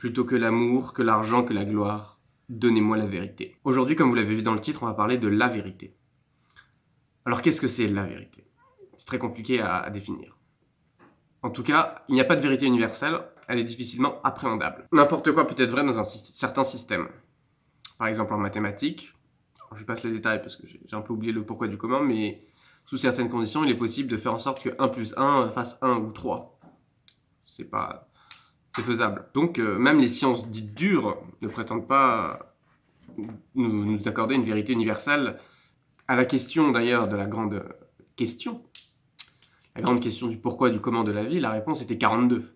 plutôt que l'amour, que l'argent, que la gloire, donnez-moi la vérité. Aujourd'hui, comme vous l'avez vu dans le titre, on va parler de la vérité. Alors qu'est-ce que c'est la vérité? C'est très compliqué à définir. En tout cas, il n'y a pas de vérité universelle, elle est difficilement appréhendable. N'importe quoi peut être vrai dans un certain système. Par exemple en mathématiques, je passe les détails parce que j'ai un peu oublié le pourquoi du comment, mais sous certaines conditions, il est possible de faire en sorte que 1 plus 1 fasse 1 ou 3. C'est faisable. Donc même les sciences dites dures ne prétendent pas nous accorder une vérité universelle. À la question d'ailleurs de la grande question du pourquoi, du comment de la vie, la réponse était 42.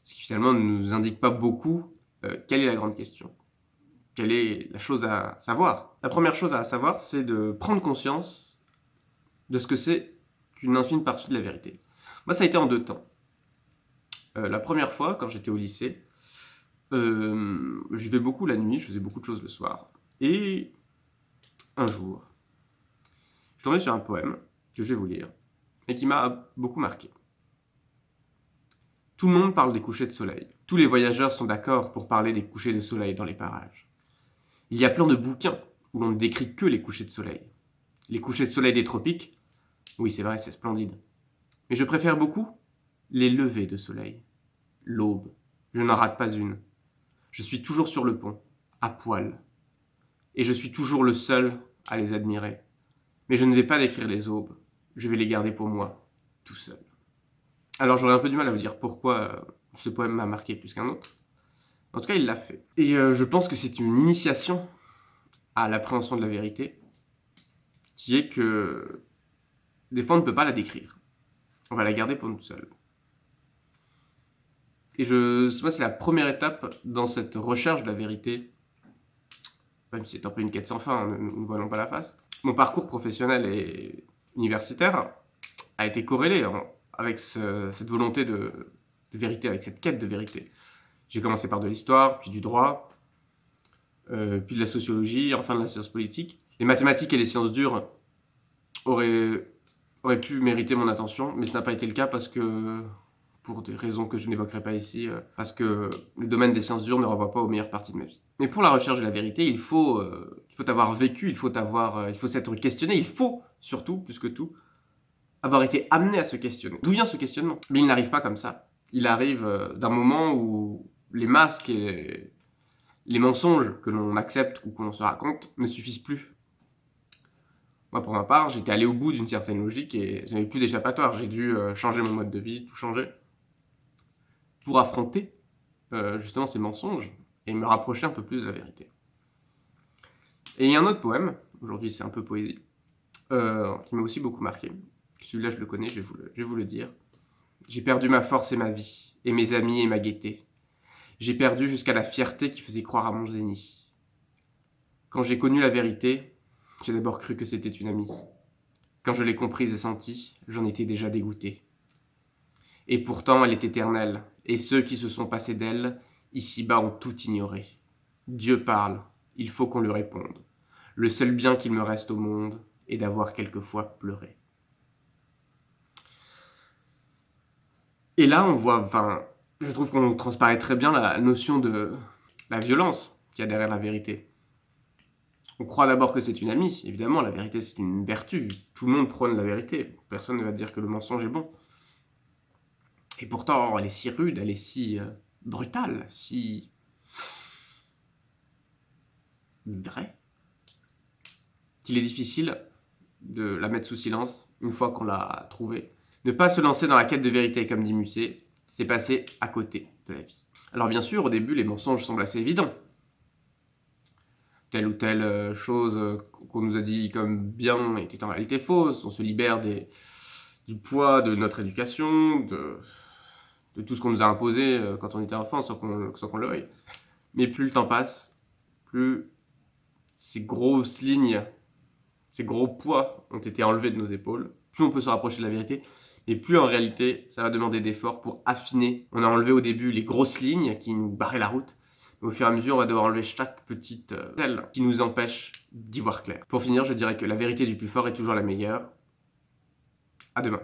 Ce qui finalement ne nous indique pas beaucoup quelle est la grande question. Quelle est la chose à savoir? La première chose à savoir, c'est de prendre conscience de ce que c'est qu'une infime partie de la vérité. Moi, ça a été en 2 temps. La première fois, quand j'étais au lycée, j'y vais beaucoup la nuit, je faisais beaucoup de choses le soir. Et un jour, je suis tombé sur un poème que je vais vous lire et qui m'a beaucoup marqué. Tout le monde parle des couchers de soleil. Tous les voyageurs sont d'accord pour parler des couchers de soleil dans les parages. Il y a plein de bouquins où l'on ne décrit que les couchers de soleil. Les couchers de soleil des tropiques, oui c'est vrai, c'est splendide. Mais je préfère beaucoup les levées de soleil. L'aube, je n'en rate pas une. Je suis toujours sur le pont, à poil. Et je suis toujours le seul à les admirer. Mais je ne vais pas décrire les aubes, je vais les garder pour moi, tout seul. Alors j'aurais un peu du mal à vous dire pourquoi ce poème m'a marqué plus qu'un autre. En tout cas, il l'a fait. Et je pense que c'est une initiation à l'appréhension de la vérité, qui est que des fois on ne peut pas la décrire. On va la garder pour nous seuls. Et moi, c'est la première étape dans cette recherche de la vérité. Même si c'est un peu une quête sans fin, ne nous voilons pas la face. Mon parcours professionnel et universitaire a été corrélé avec cette volonté de vérité, avec cette quête de vérité. J'ai commencé par de l'histoire, puis du droit, puis de la sociologie, enfin de la science politique. Les mathématiques et les sciences dures auraient pu mériter mon attention, mais ce n'a pas été le cas parce que, pour des raisons que je n'évoquerai pas ici, parce que le domaine des sciences dures ne renvoie pas aux meilleures parties de ma vie. Mais pour la recherche de la vérité, il faut avoir vécu, il faut s'être questionné, il faut surtout, plus que tout, avoir été amené à se questionner. D'où vient ce questionnement? Mais il n'arrive pas comme ça. Il arrive d'un moment où les masques et les mensonges que l'on accepte ou que l'on se raconte ne suffisent plus. Moi, pour ma part, j'étais allé au bout d'une certaine logique et je n'avais plus d'échappatoire. J'ai dû changer mon mode de vie, tout changer, pour affronter justement ces mensonges et me rapprocher un peu plus de la vérité. Et il y a un autre poème, aujourd'hui c'est un peu poésie, qui m'a aussi beaucoup marqué. Celui-là je le connais, je vais vous le dire. J'ai perdu ma force et ma vie, et mes amis et ma gaieté. J'ai perdu jusqu'à la fierté qui faisait croire à mon génie. Quand j'ai connu la vérité, j'ai d'abord cru que c'était une amie. Quand je l'ai comprise et sentie, j'en étais déjà dégoûté. Et pourtant elle est éternelle, et ceux qui se sont passés d'elle, ici-bas ont tout ignoré. Dieu parle, il faut qu'on lui réponde. Le seul bien qu'il me reste au monde est d'avoir quelquefois pleuré. Et là, on voit, je trouve qu'on transparaît très bien la notion de la violence qu'il y a derrière la vérité. On croit d'abord que c'est une amie, évidemment, la vérité c'est une vertu, tout le monde prône la vérité, personne ne va dire que le mensonge est bon. Et pourtant, elle est si rude, elle est si brutale, si vraie, qu'il est difficile de la mettre sous silence une fois qu'on l'a trouvée. Ne pas se lancer dans la quête de vérité, comme dit Musset, c'est passer à côté de la vie. Alors bien sûr, au début, les mensonges semblent assez évidents. Telle ou telle chose qu'on nous a dit comme bien était en réalité fausse, on se libère du poids de notre éducation, de tout ce qu'on nous a imposé quand on était enfant sans qu'on le veuille. Mais plus le temps passe, plus ces grosses lignes, ces gros poids ont été enlevés de nos épaules, plus on peut se rapprocher de la vérité, et plus en réalité ça va demander d'efforts pour affiner. On a enlevé au début les grosses lignes qui nous barraient la route, mais au fur et à mesure on va devoir enlever chaque petite aile qui nous empêche d'y voir clair. Pour finir, je dirais que la vérité du plus fort est toujours la meilleure. À demain.